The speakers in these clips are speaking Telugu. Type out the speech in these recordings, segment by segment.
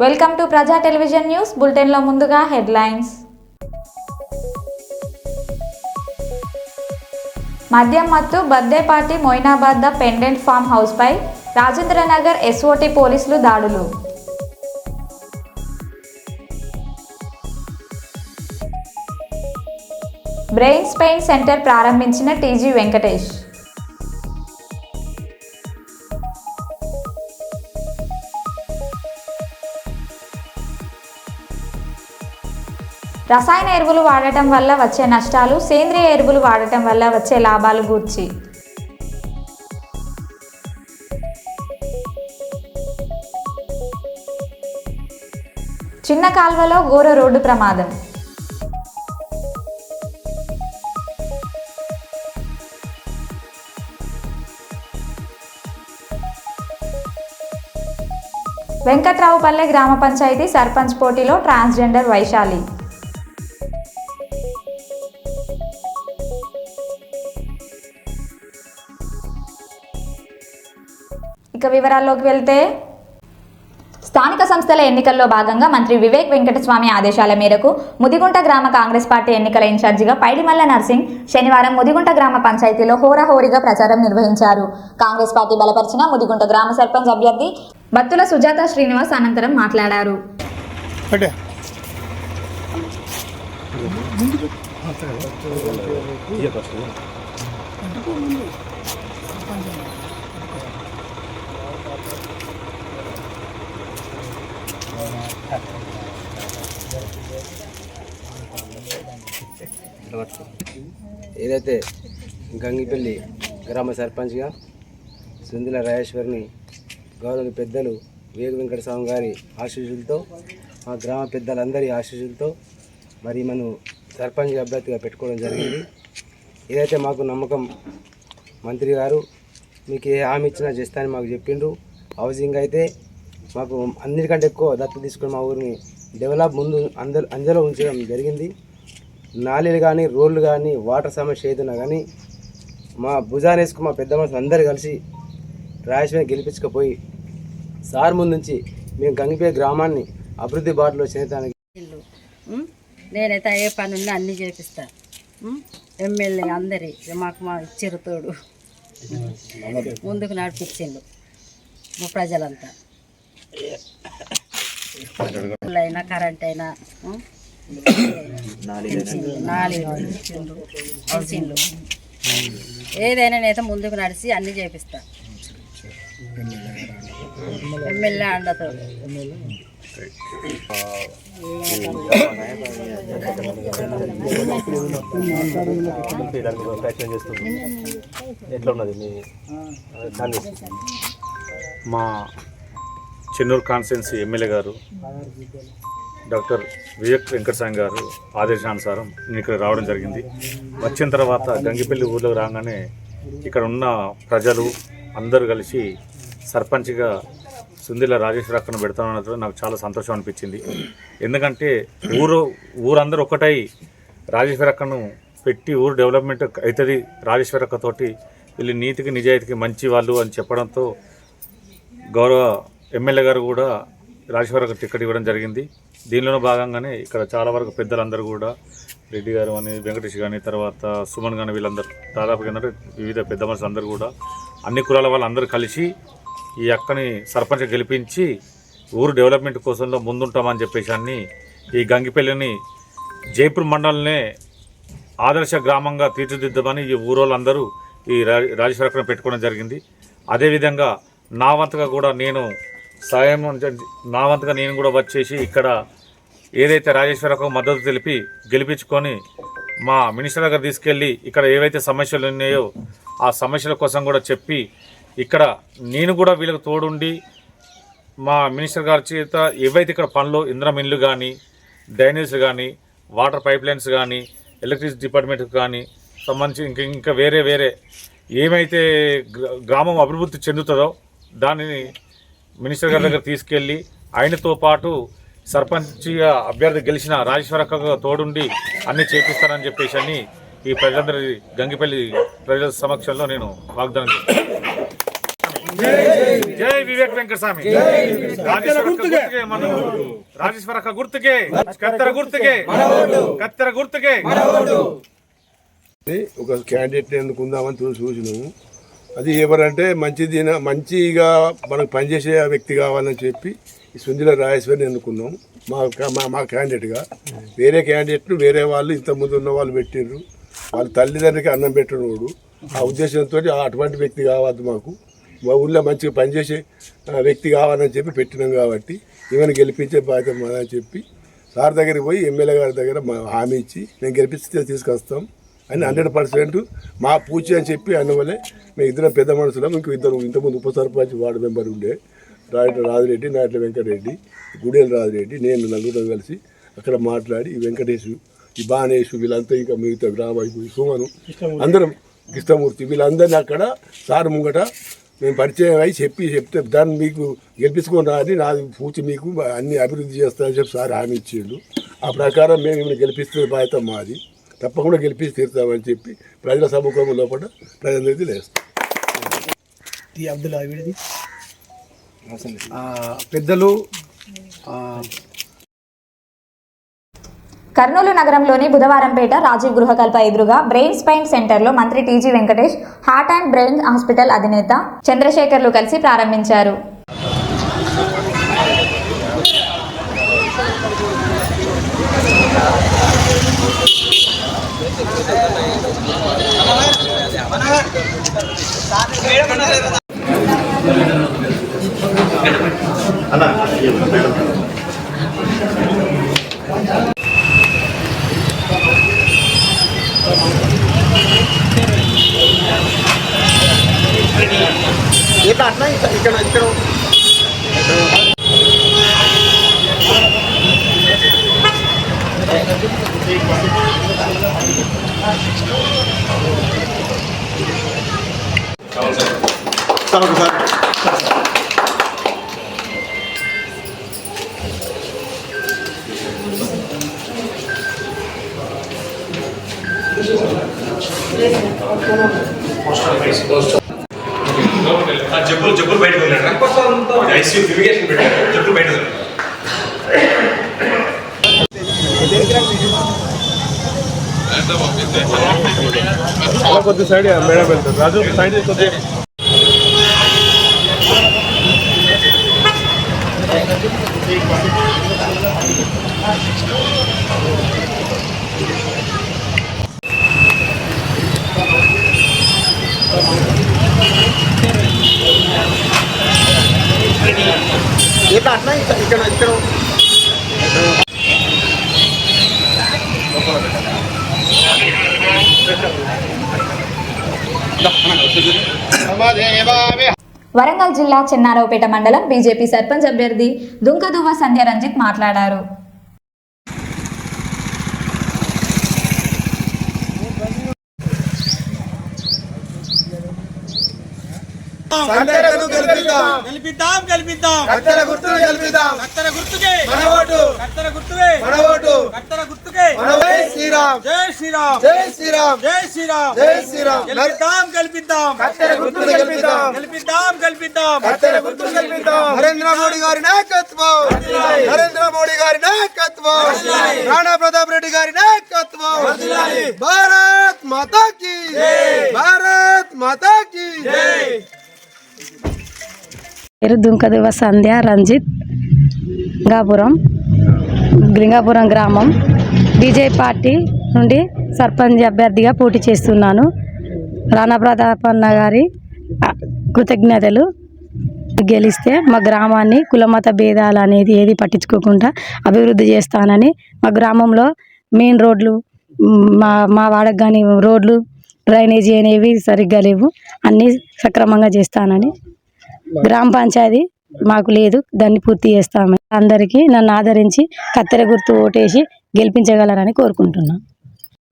Welcome to Praja television news bulletin లో ముందుగా హెడ్లైన్స్. మద్యం మత్తు birthday party Moinabad independent farm house పై రాజేంద్రనగర్ ఎస్ఓటి పోలీసులు దాడులు. బ్రెయిన్ స్పెయిన్ సెంటర్ ప్రారంభించిన టీజీ వెంకటేష్. రసాయన ఎరువులు వాడటం వల్ల వచ్చే నష్టాలు, సేంద్రియ ఎరువులు వాడటం వల్ల వచ్చే లాభాలు గూర్చి. చిన్న కాల్వలో ఘోర రోడ్డు ప్రమాదం. వెంకట్రావుపల్లె గ్రామ పంచాయతీ సర్పంచ్ పోటీలో ట్రాన్స్జెండర్ వైశాలి. ఇక వివరాల్లోకి వెళ్తే, స్థానిక సంస్థల ఎన్నికల్లో భాగంగా మంత్రి వివేక్ వెంకటస్వామి ఆదేశాల మేరకు ముదిగుంట గ్రామ కాంగ్రెస్ పార్టీ ఎన్నికల ఇన్ఛార్జిగా పైడిమల్ల నర్సింగ్ శనివారం ముదిగుంట గ్రామ పంచాయతీలో హోరాహోరీగా ప్రచారం నిర్వహించారు. కాంగ్రెస్ పార్టీ బలపరిచిన ముదిగుంట గ్రామ సర్పంచ్ అభ్యర్థి బత్తుల సుజాత శ్రీనివాస్ అనంతరం మాట్లాడారు. ఏదైతే గంగిపల్లి గ్రామ సర్పంచ్గా సుందిల రాజేశ్వరిని గౌరవ పెద్దలు వివేక్ వెంకటస్వామి గారి ఆశీస్సులతో, మా గ్రామ పెద్దలందరి ఆశీస్సులతో మరి మనం సర్పంచ్ అభ్యర్థిగా పెట్టుకోవడం జరిగింది. ఏదైతే మాకు నమ్మకం మంత్రి గారు మీకు ఏ హామీ ఇచ్చినా చేస్తానని మాకు చెప్పిండ్రు. హౌసింగ్ అయితే మాకు అన్నిటికంటే ఎక్కువ దత్తు తీసుకుని మా ఊరిని డెవలప్ ముందు అందులో ఉంచడం జరిగింది. నాలీలు కానీ, రోడ్లు కానీ, వాటర్ సమస్య ఏదైనా కానీ మా భుజానేసుకు మా పెద్ద మనుషులు అందరూ కలిసి రాజేశ్వరిని గెలిపించకపోయి సార్ ముందు నుంచి మేము గంగిపల్లి గ్రామాన్ని అభివృద్ధి బాటలో చేతానికి నేనైతే ఏ పని ఉన్నా అన్నీ చేపిస్తాను. ఎమ్మెల్యే అందరి మాకు మా ఇచ్చారు తోడు, ముందుకు నడిపించిండు మా ప్రజలంతా. అయినా కరెంట్ అయినా నాలుగు ఏదైనా నేత ముందుకు నడిచి అన్నీ చేపిస్తా. ఎమ్మెల్యే అండతో ప్రయత్నం చేస్తుంది. ఎట్లా ఉన్నది మీ మా చెన్నూరు కాన్స్టిట్యున్సీ ఎమ్మెల్యే గారు డాక్టర్ వివేక్ వెంకటస్వామి గారు ఆదేశానుసారం నేను ఇక్కడ రావడం జరిగింది. వచ్చిన తర్వాత గంగిపల్లి ఊర్లోకి రాగానే ఇక్కడ ఉన్న ప్రజలు అందరూ కలిసి సర్పంచ్గా సుందిల రాజేశ్వరి అక్కను పెడతామన్నది నాకు చాలా సంతోషం అనిపించింది. ఎందుకంటే ఊరందరూ ఒకటై రాజేశ్వరి అక్కను పెట్టి ఊరు డెవలప్మెంట్ అవుతుంది, రాజేశ్వరి అక్కతోటి వీళ్ళు నీతికి నిజాయితీకి మంచి వాళ్ళు అని చెప్పడంతో గౌరవ ఎమ్మెల్యే గారు కూడా రాజేశ్వరికి టికెట్ ఇవ్వడం జరిగింది. దీనిలో భాగంగానే ఇక్కడ చాలా వరకు పెద్దలందరూ కూడా రెడ్డి గారు అని, వెంకటేష్ కానీ, తర్వాత సుమన్ కానీ, వీళ్ళందరూ దాదాపుగా ఏంటంటే వివిధ పెద్ద మనుషులు అందరూ కూడా అన్ని కులాల వాళ్ళందరూ కలిసి ఈ అక్కని సర్పంచ్ గెలిపించి ఊరు డెవలప్మెంట్ కోసంలో ముందుంటామని చెప్పేసి అన్ని ఈ గంగిపల్లిని జైపూర్ మండలనే ఆదర్శ గ్రామంగా తీర్చిదిద్దామని ఈ ఊరోళ్ళందరూ ఈ రాజేశ్వరి అక్కను పెట్టుకోవడం జరిగింది. అదేవిధంగా నా వంతుగా కూడా నేను కూడా వచ్చేసి ఇక్కడ ఏదైతే రాజేశ్వరకు మద్దతు తెలిపి గెలిపించుకొని మా మినిస్టర్ దగ్గర తీసుకెళ్ళి ఇక్కడ ఏవైతే సమస్యలు ఉన్నాయో ఆ సమస్యల కోసం కూడా చెప్పి ఇక్కడ నేను కూడా వీళ్ళకి తోడుండి మా మినిస్టర్ గారి చేత ఏవైతే ఇక్కడ పనులు ఇంద్రం ఇల్లు కానీ, డ్రైనేజ్ కానీ, వాటర్ పైప్ లైన్స్ కానీ, ఎలక్ట్రిసిటీ డిపార్ట్మెంట్కి కానీ సంబంధించి ఇంకా వేరే ఏమైతే గ్రామం అభివృద్ధి చెందుతుందో దానిని మినిస్టర్ గారి దగ్గర తీసుకెళ్ళి ఆయనతో పాటు సర్పంచ్గా అభ్యర్థి గెలిచిన రాజేశ్వరక్క తోడుండి అన్నీ చేపిస్తానని చెప్పేసి అని ఈ ప్రజలందరి గంగిపల్లి ప్రజల సమక్షంలో నేను వాగ్దానం చేస్తాను. జై వివేక్ వెంకటస్వామి. రాజేశ్వర గుర్తుకే, కత్తెర గుర్తుకే, కత్తెర గుర్తుకే. ఒక క్యాండిడేట్ ఎన్నుకుందామని చూసినాము. అది ఎవరంటే మంచిగా మనకు పనిచేసే వ్యక్తి కావాలని చెప్పి ఈ సుందిల రాజేశ్వరిని ఎన్నుకున్నాం మా క్యాండిడేట్గా. వేరే క్యాండిడేట్లు వేరే వాళ్ళు ఇంతకుముందు ఉన్న వాళ్ళు పెట్టిండ్రు. వాళ్ళ తల్లిదండ్రులకి అన్నం పెట్టినోడు. ఆ ఉద్దేశంతో అటువంటి వ్యక్తి కావద్దు, మాకు మా ఊళ్ళో మంచిగా పనిచేసే వ్యక్తి కావాలని చెప్పి పెట్టినాం. కాబట్టి ఈమెను గెలిపించే బాధ్యత అని చెప్పి సార్ దగ్గరికి పోయి ఎమ్మెల్యే గారి దగ్గర హామీ ఇచ్చి నేను గెలిపిస్తే తీసుకొస్తాం అని 100% మా పూచి అని చెప్పి అన్నవల్లే మేము ఇద్దరం పెద్ద మనుషులం. ఇద్దరు ఇంతకుముందు ఉప సర్పంచ్ వార్డు మెంబర్ ఉండే రాజిరెడ్డి, నాట్ల వెంకటరెడ్డి, గుడేలు రాజిరెడ్డి, నేను నలుగురం కలిసి అక్కడ మాట్లాడి ఈ వెంకటేశు, ఈ బాణేశు వీళ్ళంతా ఇంకా మిగతా గ్రామ సుమను అందరం కృష్ణమూర్తి వీళ్ళందరినీ అక్కడ సార్ ముంగట మేము పరిచయం అయ్యి చెప్తే దాన్ని మీకు గెలిపించుకొని రాని నాది పూచి మీకు అన్ని అభివృద్ధి చేస్తానని చెప్పి సార్ హామీ ఇచ్చిండు. ఆ ప్రకారం మేము మిమ్మల్ని గెలిపిస్తున్న బాధ్యత మాది, తప్పకుండా గెలిపించి తీరుతామని చెప్పి ప్రజల సముఖం లోపల ప్రజలందరికీ లేస్తాం. పెద్దలు కర్నూలు నగరంలోని బుధవారంపేట రాజీవ్ గృహకల్ప ఎదురుగా బ్రెయిన్ స్పైన్ సెంటర్లో మంత్రి TG Venkatesh heart and brain hospital అధినేత చంద్రశేఖర్లు కలిసి ప్రారంభించారు. జబ్బులు బయటకు వెళ్ళాడు, ఐసీయూ ఫిమిగేషన్ పెట్టారు, జబ్బులు బయట కొద్ది సైడ్ మేడం వెళ్తారు. రాజు సైడ్ కొద్ది వరంగల్ జిల్లా చెన్నారావుపేట మండలం బీజేపీ సర్పంచ్ అభ్యర్థి దుంకదువ్వ సంధ్య రంజిత్ మాట్లాడారు. నరేంద్ర మోడీ గారి నాయకత్వం, నరేంద్ర మోడీ గారి నాయకత్వం, రాణా ప్రతాప్ రెడ్డి గారి నాయకత్వం. భారత్ మాతా కీ జై, భారత్ మాతా కీ జై. పేరు దుంకదువ్వ సంధ్య రంజిత్, గంగాపురం గ్రామం. బీజేపీ పార్టీ నుండి సర్పంచ్ అభ్యర్థిగా పోటీ చేస్తున్నాను. రాణా ప్రతాప్ అన్న గారి కృతజ్ఞతలు. గెలిస్తే మా గ్రామాన్ని కులమత భేదాలు అనేది ఏది పట్టించుకోకుండా అభివృద్ధి చేస్తానని, మా గ్రామంలో మెయిన్ రోడ్లు, మా వాడకు కానీ రోడ్లు, డ్రైనేజీ అనేవి సరిగ్గా లేవు, అన్నీ సక్రమంగా చేస్తానని. గ్రామ పంచాయతీ మాకు లేదు, దాన్ని పూర్తి చేస్తామని. అందరికీ నన్ను ఆదరించి కత్తెర గుర్తు ఓటేసి గెలిపించగలరని కోరుకుంటున్నాను.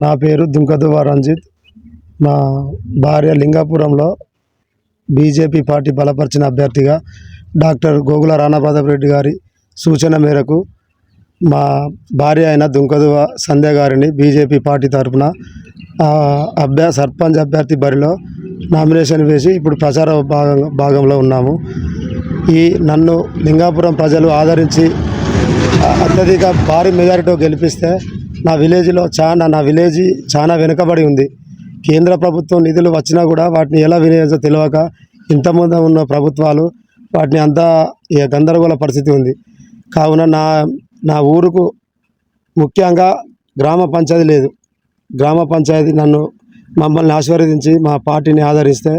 నా పేరు దుంకదువ్వ రంజిత్. మా భార్య లింగాపురంలో బీజేపీ పార్టీ బలపరిచిన అభ్యర్థిగా డాక్టర్ గోగుల రాణా ప్రతాప్ రెడ్డి గారి సూచన మేరకు మా భార్య అయిన దుంకదువ సంధ్య గారిని బీజేపీ పార్టీ తరఫున సర్పంచ్ అభ్యర్థి బరిలో నామినేషన్ వేసి ఇప్పుడు ప్రచార భాగంలో ఉన్నాము. నన్ను లింగాపురం ప్రజలు ఆదరించి అత్యధిక భారీ మెజారిటీతో గెలిపిస్తే నా విలేజ్ చాలా వెనుకబడి ఉంది. కేంద్ర ప్రభుత్వం నిధులు వచ్చినా కూడా వాటిని ఎలా వినియోగించో తెలియక ఇంతకుముందు ఉన్న ప్రభుత్వాలు వాటిని అంతా గందరగోళ పరిస్థితి ఉంది. కావున నా ఊరుకు ముఖ్యంగా గ్రామ పంచాయతీ లేదు. గ్రామ పంచాయతీ మమ్మల్ని ఆశీర్వదించి మా పార్టీని ఆదరిస్తే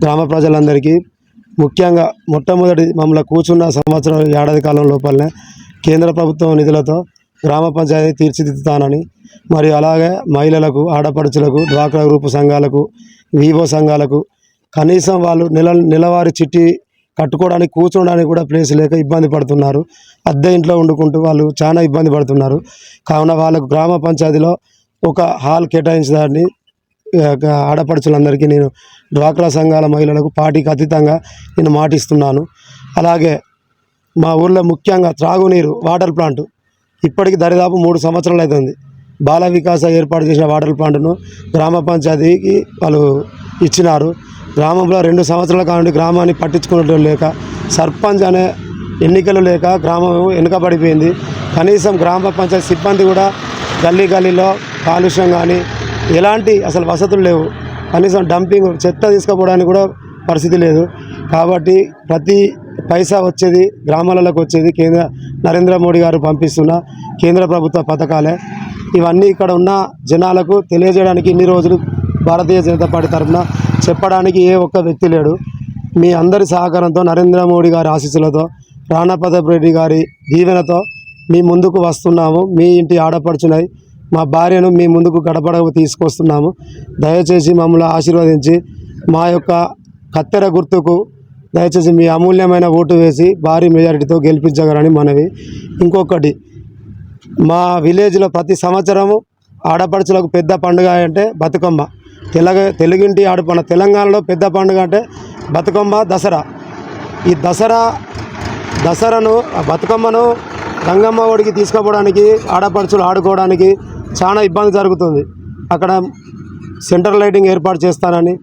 గ్రామ ప్రజలందరికీ ముఖ్యంగా మొట్టమొదటి మమ్మల్ని కూర్చున్న సంవత్సరం ఏడాది కాలం లోపలనే కేంద్ర ప్రభుత్వం నిధులతో గ్రామ పంచాయతీ తీర్చిదిద్దుతానని, మరియు అలాగే మహిళలకు, ఆడపడుచులకు, డ్వాక్రా గ్రూపు సంఘాలకు, వివో సంఘాలకు కనీసం వాళ్ళు నెలవారీ చిట్టి కట్టుకోవడానికి, కూర్చోడానికి కూడా ప్లేస్ లేక ఇబ్బంది పడుతున్నారు. అద్దె ఇంట్లో వండుకుంటూ వాళ్ళు చాలా ఇబ్బంది పడుతున్నారు. కావున వాళ్ళకు గ్రామ పంచాయతీలో ఒక హాల్ కేటాయించడాన్ని ఆడపడుచులందరికీ నేను డ్వాక్రా సంఘాల మహిళలకు పార్టీకి అతీతంగా నేను మాటిస్తున్నాను. అలాగే మా ఊళ్ళో ముఖ్యంగా త్రాగునీరు వాటర్ ప్లాంట్ ఇప్పటికి దరిదాపు 3 సంవత్సరాలు అవుతుంది. బాల వికాస ఏర్పాటు చేసిన వాటర్ ప్లాంట్ను గ్రామ పంచాయతీకి వాళ్ళు ఇచ్చినారు. గ్రామంలో 2 సంవత్సరాల కానుండి గ్రామాన్ని పట్టించుకున్నట్టు లేక, సర్పంచ్ అనే ఎన్నికలు లేక గ్రామం వెనుకబడిపోయింది. కనీసం గ్రామ పంచాయతీ సిబ్బంది కూడా గల్లీలో కాలుష్యం కానీ ఎలాంటి అసలు వసతులు లేవు. కనీసం డంపింగ్ చెత్త తీసుకుపోవడానికి కూడా పరిస్థితి లేదు. కాబట్టి ప్రతి పైసా వచ్చేది గ్రామాలకు వచ్చేది నరేంద్ర మోడీ గారు పంపిస్తున్న కేంద్ర ప్రభుత్వ పథకాలే. ఇవన్నీ ఇక్కడ ఉన్న జనాలకు తెలియజేయడానికి ఇన్ని రోజులు భారతీయ జనతా పార్టీ తరఫున చెప్పడానికి ఏ ఒక్క వ్యక్తి లేడు. మీ అందరి సహకారంతో, నరేంద్ర మోడీ గారి ఆశీస్సులతో, రాణా ప్రతాప్ రెడ్డి గారి దీవెనతో మీ ముందుకు వస్తున్నాము. మీ ఇంటి ఆడపడుచునై మా భార్యను మీ ముందుకు గడపడకు తీసుకొస్తున్నాము. దయచేసి మమ్మల్ని ఆశీర్వదించి మా యొక్క కత్తెర గుర్తుకు దయచేసి మీ అమూల్యమైన ఓటు వేసి భారీ మెజారిటీతో గెలిపించగలని మనవి. ఇంకొకటి, మా విలేజ్లో ప్రతి సంవత్సరము ఆడపడుచులకు పెద్ద పండుగ అంటే బతుకమ్మ. తెలుగింటి ఆడపండుగ. తెలంగాణలో పెద్ద పండుగ అంటే బతుకమ్మ, దసరా. ఈ దసరాను బతుకమ్మను గంగమ్మ ఒడికి తీసుకుపోవడానికి, ఆడపడుచులు ఆడుకోవడానికి చాలా ఇబ్బంది జరుగుతుంది. అక్కడ సెంటర్ లైటింగ్ ఏర్పాటు చేస్తానని,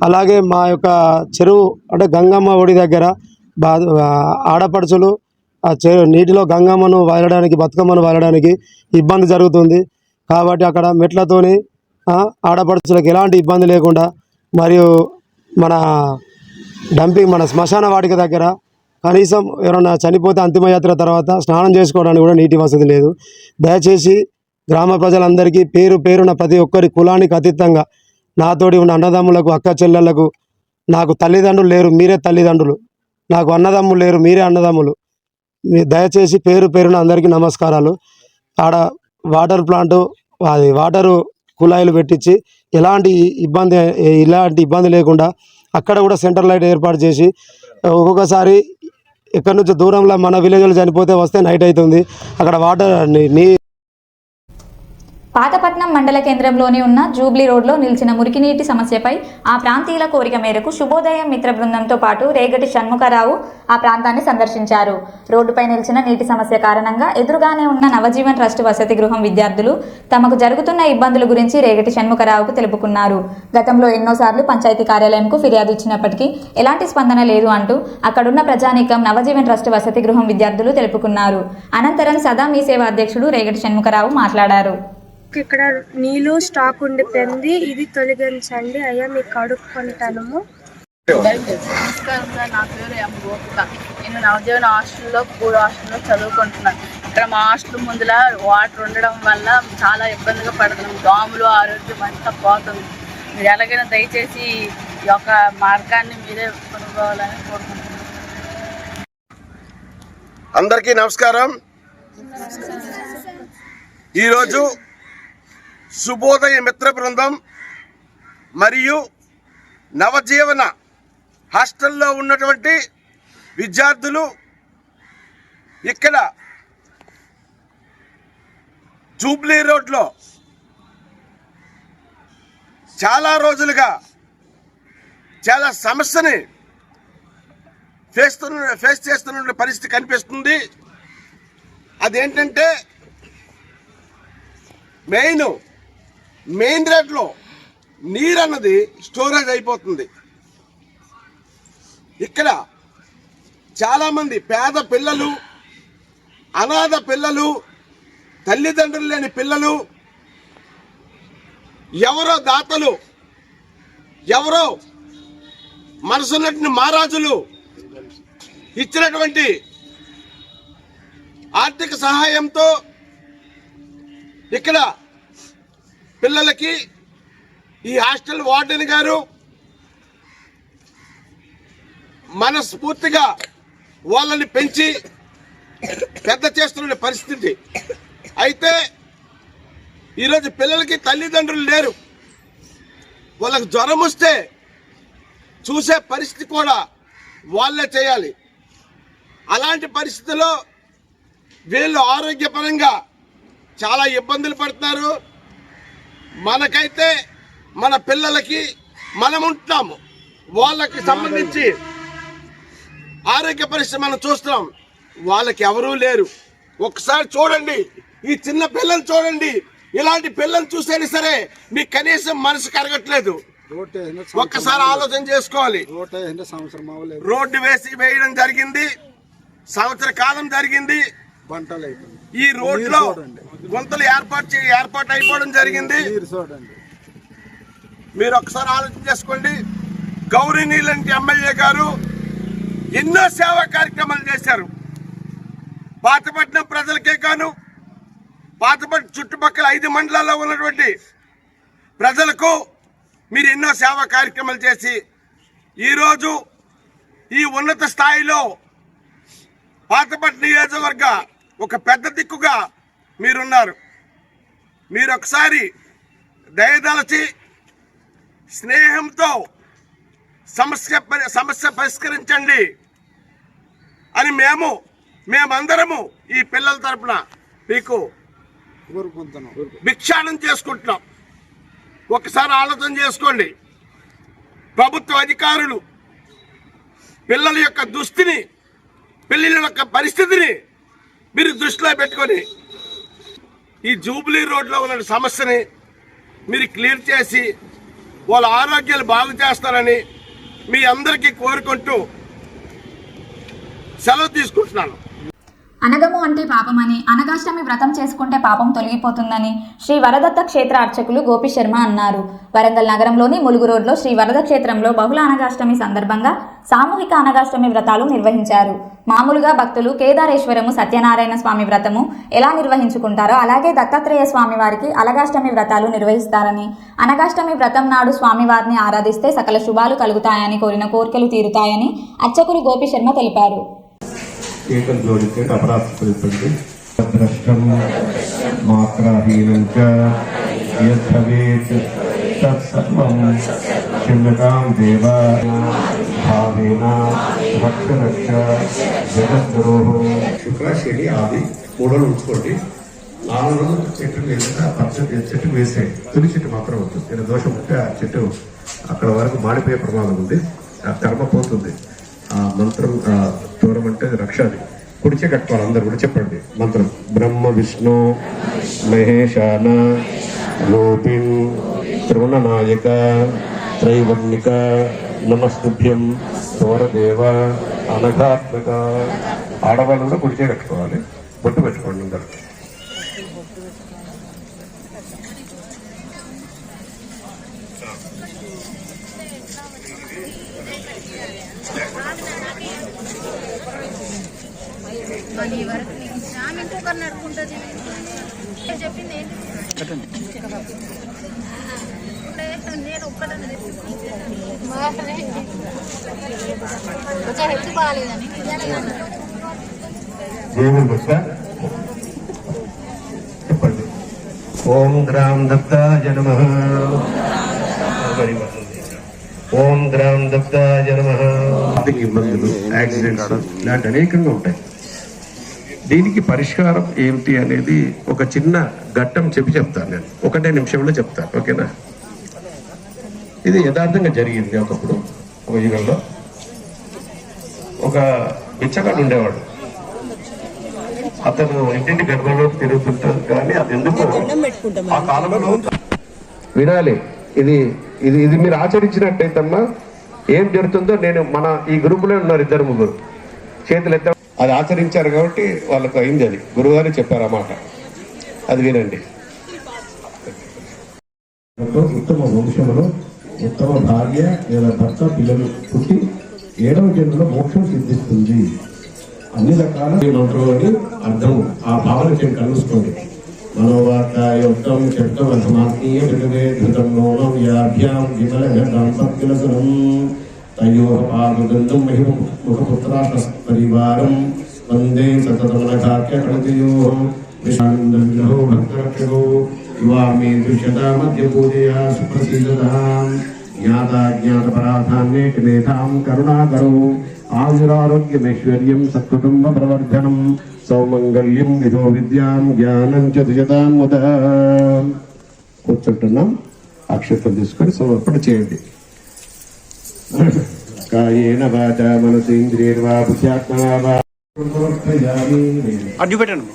అలాగే మా యొక్క చెరువు అంటే గంగమ్మ ఒడి దగ్గర ఆడపడుచులు నీటిలో గంగమ్మను వదలడానికి, బతుకమ్మను వదలడానికి ఇబ్బంది జరుగుతుంది. కాబట్టి అక్కడ మెట్లతోని ఆడపడుచులకు ఎలాంటి ఇబ్బంది లేకుండా, మరియు మన మన శ్మశాన వాటిక దగ్గర కనీసం ఎవరైనా చనిపోతే అంతిమయాత్ర తర్వాత స్నానం చేసుకోవడానికి కూడా నీటి వసతి లేదు. దయచేసి గ్రామ ప్రజలందరికీ పేరున ప్రతి ఒక్కరి కులానికి అతీతంగా నాతోటి ఉన్న అన్నదమ్ములకు, అక్క చెల్లెళ్లకు, నాకు తల్లిదండ్రులు లేరు, మీరే తల్లిదండ్రులు. నాకు అన్నదమ్ములు లేరు, మీరే అన్నదమ్ములు. దయచేసి పేరున అందరికీ నమస్కారాలు. ఆడ వాటర్ ప్లాంటు, అది వాటరు కుళాయిలు పెట్టించి ఇలాంటి ఇబ్బంది లేకుండా అక్కడ కూడా సెంటర్ లైట్ ఏర్పాటు చేసి, ఒక్కొక్కసారి ఎక్కడి నుంచి దూరంలో మన విలేజ్లో చనిపోతే వస్తే నైట్ అవుతుంది, అక్కడ వాటర్ పాతపట్నం మండల కేంద్రంలోని ఉన్న జూబ్లీ రోడ్లో నిలిచిన మురికినీటి సమస్యపై ఆ ప్రాంతీయుల కోరిక మేరకు శుభోదయం మిత్ర బృందంతో పాటు రేగటి షణ్ముఖరావు ఆ ప్రాంతాన్ని సందర్శించారు. రోడ్డుపై నిలిచిన నీటి సమస్య కారణంగా ఎదురుగానే ఉన్న నవజీవన్ ట్రస్ట్ వసతి గృహం విద్యార్థులు తమకు జరుగుతున్న ఇబ్బందుల గురించి రేగటి షణ్ముఖరావుకు తెలుపుకున్నారు. గతంలో ఎన్నోసార్లు పంచాయతీ కార్యాలయంకు ఫిర్యాదు ఇచ్చినప్పటికీ ఎలాంటి స్పందన లేదు అంటూ అక్కడున్న ప్రజానీకం నవజీవన్ ట్రస్ట్ వసతి గృహం విద్యార్థులు తెలుపుకున్నారు. అనంతరం సదా మీ సేవ అధ్యక్షుడు రేగటి షణ్ముఖరావు మాట్లాడారు. ఇక్కడ నీళ్ళు స్టాక్ ఉండిపోయింది, ఇది తొలగించండి అయ్యా, మీకు అడుక్కుంటాను. నమస్కారం సార్, నా పేరు ఎం గోపిక. నేను నవజీవన్ హాస్టల్లో చదువుకుంటున్నాను. ఇక్కడ మా హాస్టల్ ముందుల వాటర్ ఉండడం వల్ల చాలా ఇబ్బందిగా పడుతున్నాం. దోమలు, ఆరోగ్యం అంతా పోతుంది. మీరు ఎలాగైనా దయచేసి ఈ యొక్క మార్గాన్ని మీరే కొనుక్కోవాలని కోరుకుంటున్నాను. అందరికీ నమస్కారం. ఈరోజు శుభోదయ మిత్ర బృందం మరియు నవజీవన హాస్టల్లో ఉన్నటువంటి విద్యార్థులు ఇక్కడ జూబ్లీ రోడ్లో చాలా రోజులుగా చాలా సమస్యని ఫేస్ చేస్తున్న పరిస్థితి కనిపిస్తుంది. అదేంటంటే మెయిన్ రేట్లో నీరు అన్నది స్టోరేజ్ అయిపోతుంది. ఇక్కడ చాలామంది పేద పిల్లలు, అనాథ పిల్లలు, తల్లిదండ్రులు లేని పిల్లలు, ఎవరో దాతలు, ఎవరో మనసున్నటువంటి మహారాజులు ఇచ్చినటువంటి ఆర్థిక సహాయంతో ఇక్కడ పిల్లలకి ఈ హాస్టల్ వార్డెన్ గారు మనస్ఫూర్తిగా వాళ్ళని పెంచి పెద్ద చేస్తున్న పరిస్థితి. అయితే ఈరోజు పిల్లలకి తల్లిదండ్రులు లేరు. వాళ్ళకి జ్వరం వస్తే చూసే పరిస్థితి కూడా వాళ్ళే చేయాలి. అలాంటి పరిస్థితుల్లో వీళ్ళు ఆరోగ్యపరంగా చాలా ఇబ్బందులు పడుతున్నారు. మనకైతే మన పిల్లలకి మనం ఉంటున్నాము, వాళ్ళకి సంబంధించి ఆరోగ్య పరిస్థితి మనం చూస్తున్నాం. వాళ్ళకి ఎవరూ లేరు. ఒకసారి చూడండి, ఈ చిన్న పిల్లలు చూడండి. ఇలాంటి పిల్లలు చూసేది సరే మీకు కనీసం మనసు కరగట్లేదు. ఒక్కసారి ఆలోచన చేసుకోవాలి. రోడ్డు వేయడం జరిగింది, సంవత్సర కాలం జరిగింది. ఈ రోడ్లో గుంతలు ఏర్పాటు అయిపోవడం జరిగింది. మీరు ఒకసారి ఆలోచన చేసుకోండి. గౌరీనీలంటి ఎమ్మెల్యే గారు ఎన్నో సేవా కార్యక్రమాలు చేశారు. పాతపట్నం ప్రజలకే కాను, పాతపట్నం చుట్టుపక్కల 5 మండలాల్లో ఉన్నటువంటి ప్రజలకు మీరు ఎన్నో సేవా కార్యక్రమాలు చేసి ఈరోజు ఈ ఉన్నత స్థాయిలో పాతపట్నం నియోజకవర్గ ఒక పెద్ద దిక్కుగా మీరున్నారు. మీరు ఒకసారి దయదలచి స్నేహంతో సమస్య పరిష్కరించండి అని మేమందరము ఈ పిల్లల తరపున మీకు భిక్షాటన చేసుకుంటున్నాం. ఒకసారి ఆలోచన చేసుకోండి. ప్రభుత్వ అధికారులు పిల్లల యొక్క దుస్థితిని, పిల్లల యొక్క పరిస్థితిని మీరు దృష్టిలో పెట్టుకొని ఈ జూబ్లీ రోడ్లో ఉన్న సమస్యని మీరు క్లియర్ చేసి వాళ్ళ ఆరోగ్యాలు బాగు చేస్తారని మీ అందరికీ కోరుకుంటూ సెలవు తీసుకుంటున్నాను. అనగము అంటే పాపమని, అనగాష్టమి వ్రతం చేసుకుంటే పాపం తొలగిపోతుందని శ్రీ వరదత్త క్షేత్ర అర్చకులు గోపి శర్మ అన్నారు. వరంగల్ నగరంలోని ములుగు రోడ్లో శ్రీ వరద క్షేత్రంలో బహుళ అనగాష్టమి సందర్భంగా సామూహిక అనగాష్టమి వ్రతాలు నిర్వహించారు. మామూలుగా భక్తులు కేదారేశ్వరము సత్యనారాయణ స్వామి వ్రతము ఎలా నిర్వహించుకుంటారో అలాగే దత్తాత్రేయ స్వామి వారికి అనగాష్టమి వ్రతాలు నిర్వహిస్తారని, అనగాష్టమి వ్రతం నాడు స్వామివారిని ఆరాధిస్తే సకల శుభాలు కలుగుతాయని, కోరిన కోరికలు తీరుతాయని అర్చకులు గోపి శర్మ తెలిపారు. ఏకం జోడితే అపరాధపడుతుంది. ద్రష్టం మాత్రాహీనం చ యద్భవేత్ తత్సర్వం క్షమ్యతాం దేవ భావేన భక్తరక్ష జగద్గురోః. శుక్ర శని ఆది 3 రోజులు ఉంచుకోండి. 4 రోజులు చెట్టు వేసిన పచ్చటి చెట్టు వేసే తొలి చెట్టు మాత్రం అవుతుంది. నేను దోషం ఉంటే ఆ చెట్టు అక్కడ వరకు మాడిపోయే ప్రమాదం ఉంది. ఆ కర్మ పోతుంది. ఆ మంత్రం దూరం అంటే రక్షాది కుడిచే కట్టుకోవాలి. అందరు కూడా చెప్పండి మంత్రం. బ్రహ్మ విష్ణు మహేశాన రూపిణ్ త్రిగుణనాయక త్రైవర్ణిక నమస్తుభ్యం సౌరదేవ అనఘాత్మక. ఆడవాళ్ళు కూడా కుడిచే కట్టుకోవాలి. బొట్టు పెట్టుకోండి అందరు. చెప్పింది నేను హెచ్చుకోవాలేదని చెప్పండి. ఓం గ్రాం దత్తాయ నమః. ఓం గ్రాం దత్తాయ నమః. ఇబ్బందులు, యాక్సిడెంట్స్ ఇలాంటి అనేకంగా ఉంటాయి. దీనికి పరిష్కారం ఏమిటి అనేది ఒక చిన్న ఘట్టం చెప్తాను. నేను 1 నిమిషంలో చెప్తాను, ఓకేనా? ఇది యథార్థంగా జరిగింది. ఒకప్పుడు ఒక యుగంలో ఒక బిచ్చగాడు ఉండేవాడు. అతను ఇంటింటి గర్భంలో తిరుగుతుంటారు. కానీ అది ఎందుకు ఆ కాలంలో వినాలి. ఇది ఇది ఇది మీరు ఆచరించినట్టయితమ్మా ఏం జరుగుతుందో నేను మన ఈ గ్రూపులో ఉన్నారు 2-3 చేతులు ఎత్త అది ఆచరించారు కాబట్టి వాళ్ళకు అయింది. అది గురువుగారు చెప్పారు అన్నమాట. అది వినండి. ఉత్తమ వంశంలో ఉత్తమ భార్య లేదా భర్త పిల్లలు పుట్టి 7వ జన్మలో మోక్షం సిద్ధిస్తుంది. అన్ని రకాల మంత్రంలోని అర్థం ఆ భావన కలుసుకోండి. మనోవాకాయోక్తం శబ్దం అర్థమాత్మీయ విలువే ధృతం నోనం యాభ్యాం విమలఘటం సత్కిలసనం తయోః పాదగంధం మహిమ ముఖపుత్రాపరివారం వందే సతతమనఘాత్యకణతయోః విశాందవిగ్రహో భక్తరక్షకో యువామే దృశ్యతా మధ్య పూజయా సుప్రసీదతాం జ్ఞాతాజ్ఞాతపరాధాన్యేటి మేధాం కరుణాకరో ఆయురారోగ్యమైశ్వర్యం సత్కుటుంబ ప్రవర్ధనం సౌమంగళ్యం విధో విద్యాం జ్ఞానం చతుజతాం ముద. కూర్చుంటున్నాం. అక్షతం తీసుకొని సమర్పణ చేయండి. కాయేన వాచా మనసేంద్రియర్వా బుద్ధ్యాత్మనా వా అడ్డు పెట్టండి.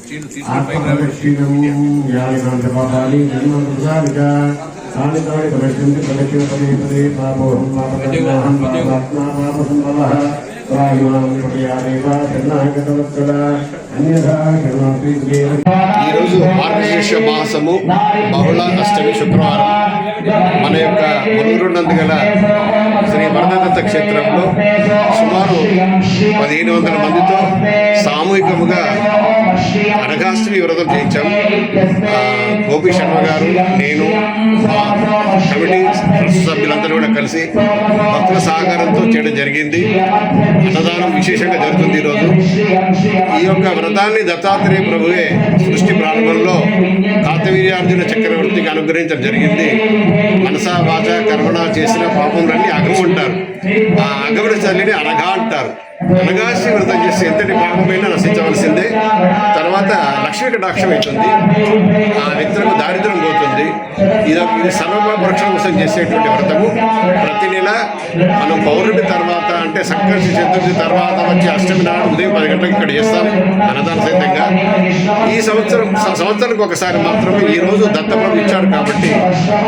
ఈరోజు మార్గశీర్ష మాసము బహుళ అష్టమి శుక్రవారం మన యొక్క మునుగురు నందుగల శ్రీ వరదదత్త క్షేత్రంలో సుమారు 1500 మందితో సామూహికముగా అనఘాష్టమి వ్రతం చేయించాం. గోపి శర్మ గారు, నేను, మా కమిటీ సభ్యులందరూ కూడా కలిసి భక్తుల సహకారంతో చేయడం జరిగింది. అన్నదానం విశేషంగా జరుగుతుంది. ఈరోజు ఈ యొక్క వ్రతాన్ని దత్తాత్రేయ ప్రభువే సృష్టి ప్రారంభంలో కార్తవీర్యార్జున చక్రవర్తికి అనుగ్రహించడం జరిగింది. మనసా వాచ కర్మణ చేసిన పాపములన్నీ అగము అంటారు. ఆ అగముడి తల్లిని అనగా అంటారు. అనగాసి వ్రతం చేసి ఎంతటి పాపమైనా నశించవలసిందే. తర్వాత లక్ష్మీ కటాక్షం అవుతుంది. ఆ వ్యక్తులకు దారిద్ర్యం పోతుంది. ఇది సర్వపక్షం కోసం చేసేటువంటి వ్రతము. ప్రతి నెల మనం పౌర్ణమి తర్వాత అంటే సంకర్షి చతుర్థి తర్వాత వచ్చే అష్టమి నాడు ఉదయం 10 గంటలకు ఇక్కడ చేస్తాం అన్నదాన సహితంగా. ఈ సంవత్సరానికి ఒకసారి మాత్రమే ఈ రోజు దత్తప్రభు ఇచ్చాడు కాబట్టి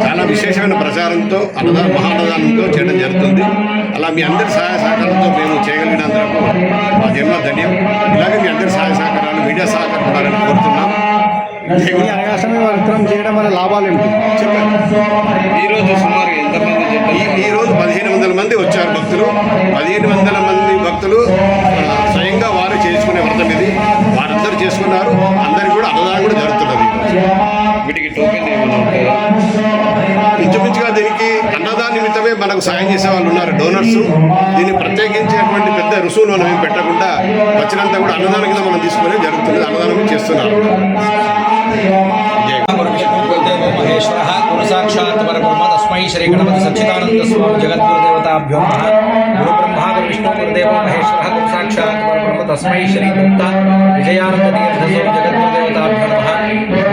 చాలా విశేషమైన ప్రచారంతో మహాన్నదానంతో చేయడం జరుగుతుంది. అలా మీ అందరి సహాయ సహకారంతో మేము చేయగలిగినందుకు మా జన్మ ధన్యం. ఇలాగే మీ అందరి సహాయ సహకారాలు మీడియా సహకారం ఉండాలని కోరుతున్నాం. చేయడం వల్ల లాభాలు ఏంటి చెప్పండి. ఈరోజు సుమారు ఎంతమంది ఈరోజు 1500 మంది వచ్చారు భక్తులు. 1500 మంది భక్తులు స్వయంగా వారు చేసుకునే వ్రతం ఇది. వారందరూ చేసుకున్నారు. అందరికీ కూడా అన్నదానం కూడా జరుగుతున్నది. వీటికి టోకెన్ ఏమైనా ఉంటాయా? ఇంచుమించుగా దీనికి అన్నదాన నిమిత్తమే మనకు సాయం చేసే వాళ్ళు ఉన్నారు, డోనర్స్. దీన్ని ప్రత్యేకించేటువంటి పెద్ద రుసుములు మనం ఏం పెట్టకుండా వచ్చినంత కూడా అన్నదానం కింద మనం తీసుకునే జరుగుతుంది. అన్నదానం చేస్తున్నారు. మహేశ్వర గురు సాక్షాత్ పరబ్రహ్మ తస్మై శ్రీ గణపతి సచ్చిదానంద స్వామి జగద్గురుదేవతాభ్యో నమః. గురు బ్రహ్మ గురు విష్ణు గురుదేవ మహేశ్వర గురు సాక్షాత్ పరబ్రహ్మ తస్మై శ్రీ గుప్త విజయానంద తీర్థ స్వామి జగద్గురుదేవతాభ్యో నమః.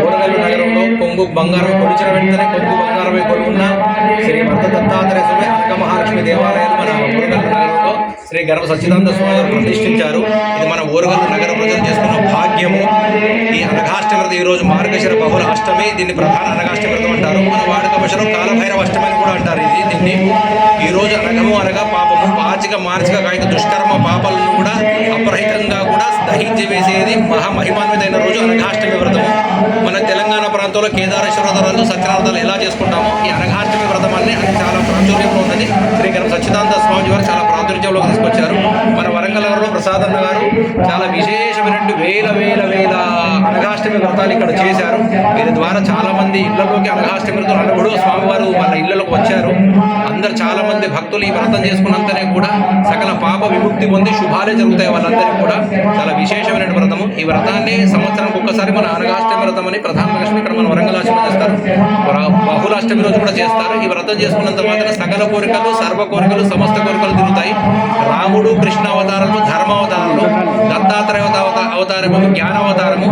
ఓరగల్లు నగరంలో కొంగు బంగారం కొలిచిన వెంటనే కొంగు బంగారమే కొలువున్న శ్రీ వరద దత్తాత్రేయ స్వామి అనక మహాలక్ష్మి దేవాలయం మన ఓరగల్లు నగరంలో శ్రీ గర్భ సచ్చిదానంద స్వామి గారు ప్రతిష్ఠించారు. ఇది మన ఓరగల్లు నగర ప్రజలు చేసుకున్న భాగ్యము. ఈ అనఘాష్టమి వ్రతం ఈరోజు మార్గశిర బహుళ అష్టమి. దీన్ని ప్రధాన అనఘాష్టమి వ్రతం అంటారు. మన వాడుక భాషలో కాలభైరవ అష్టమి అని కూడా అంటారు. దీన్ని ఈరోజు అనఘము అనగా పాపము, వాచిక మానసిక కాయిక దుష్కర్మ పాపాలను కూడా అప్రహితంగా కూడా దహించి వేసేది మహామహిమాన్వితమైన రోజు అనఘాష్టమి వ్రతము. మన తెలంగాణ ప్రాంతంలో కేదారేశ్వర వ్రతాలు, సత్యనారాయణ ఎలా చేసుకుంటామో ఈ అనఘాష్టమి వ్రతం అని అది చాలా ప్రాచుర్యంలో ఉన్నది. శ్రీ గణపతి సచ్చిదానంద స్వామి వారు చాలా ప్రాచుర్యంలోకి తీసుకొచ్చారు. మన వరంగల్ నగరంలో ప్రసాదన్న గారు చాలా విశేషమైనటువంటి వేల వేల వేల అనఘాష్టమి వ్రతాలు ఇక్కడ చేశారు. దీని ద్వారా చాలా మంది ఇళ్లలోకి అనఘాష్టమి వ్రతం అన్నప్పుడు స్వామివారు వాళ్ళ ఇళ్లలోకి వచ్చారు. అందరు చాలా మంది భక్తులు ఈ వ్రతం చేసుకున్నంతనే కూడా సకల పాప విముక్తి పొంది శుభాలే జరుగుతాయి వాళ్ళందరికీ కూడా. చాలా విశేషమైన వ్రతము. ఈ వ్రతాన్ని సంవత్సరానికి ఒక్కసారి మన అనఘాష్టమి వ్రతం అని ప్రధాన లక్ష్మి ఇక్కడ మన వరంగల్ అష్టమి చేస్తారు. బహుళాష్టమి రోజు కూడా చేస్తారు. ఈ వ్రతం చేసుకున్నంత మాత్రం సకల కోరికలు, సర్వ కోరికలు, సమస్త కోరికలు తిరుగుతాయి. రాముడు కృష్ణ అవతారము, ధర్మ అవతారము, దత్తాత్రేయ అవతారము, జ్ఞాన అవతారము.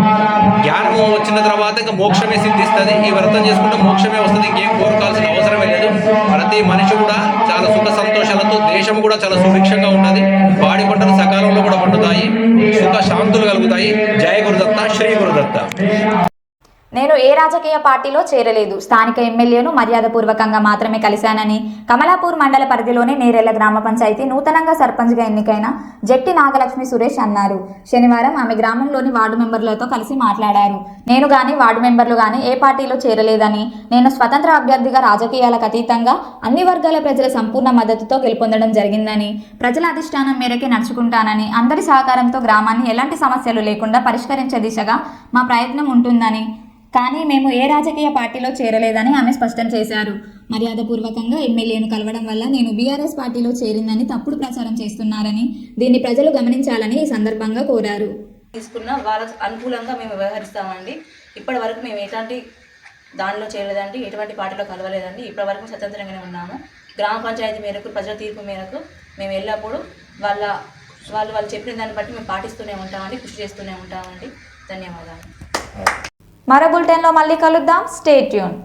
జ్ఞానము వచ్చిన తర్వాత ఇంకా మోక్షమే సిద్ధిస్తుంది. ఈ వ్రతం చేసుకుంటే మోక్షమే వస్తుంది, ఇంకేం కోరుకోవాల్సిన అవసరమే లేదు. ప్రతి మనిషి కూడా చాలా సుఖ సంతోషాలతో, దేశం కూడా చాలా సుభిక్షంగా ఉన్నది. పాడి పంటలు సకాలంలో కూడా పండుతాయి, సుఖ శాంతులు కలుగుతాయి. జయ గురుదత్త, శ్రీ గురుదత్త. నేను ఏ రాజకీయ పార్టీలో చేరలేదు. స్థానిక ఎమ్మెల్యేను మర్యాదపూర్వకంగా మాత్రమే కలిశానని కమలాపూర్ మండల పరిధిలోని నేరెళ్ల గ్రామ పంచాయతీ నూతనంగా సర్పంచ్గా ఎన్నికైన జట్టి నాగలక్ష్మి సురేష్ అన్నారు. శనివారం ఆమె గ్రామంలోని వార్డు మెంబర్లతో కలిసి మాట్లాడారు. నేను గాని వార్డు మెంబర్లు గాని ఏ పార్టీలో చేరలేదని, నేను స్వతంత్ర అభ్యర్థిగా రాజకీయాలకు అతీతంగా అన్ని వర్గాల ప్రజల సంపూర్ణ మద్దతుతో గెలుపొందడం జరిగిందని, ప్రజల అధిష్టానం మేరకే నడుచుకుంటానని, అందరి సహకారంతో గ్రామాన్ని ఎలాంటి సమస్యలు లేకుండా పరిష్కరించే దిశగా మా ప్రయత్నం ఉంటుందని, కానీ మేము ఏ రాజకీయ పార్టీలో చేరలేదని ఆమె స్పష్టం చేశారు. మర్యాదపూర్వకంగా ఎమ్మెల్యేను కలవడం వల్ల నేను బీఆర్ఎస్ పార్టీలో చేరిందని తప్పుడు ప్రచారం చేస్తున్నారని, దీన్ని ప్రజలు గమనించాలని ఈ సందర్భంగా కోరారు. తీసుకున్న వాళ్ళకు అనుకూలంగా మేము వ్యవహరిస్తామండి. ఇప్పటి వరకు మేము ఎలాంటి దానిలో చేరలేదండి, ఎటువంటి పార్టీలో కలవలేదండి. ఇప్పటి వరకు స్వతంత్రంగానే ఉన్నాము. గ్రామ పంచాయతీ మేరకు, ప్రజల తీర్పు మేరకు మేము ఎల్లప్పుడూ వాళ్ళు చెప్పిన దాన్ని బట్టి మేము పాటిస్తూనే ఉంటామండి, కృషి చేస్తూనే ఉంటామండి. ధన్యవాదాలు. మరో బులెటిన్లో మళ్ళీ కలుద్దాం. Stay tune.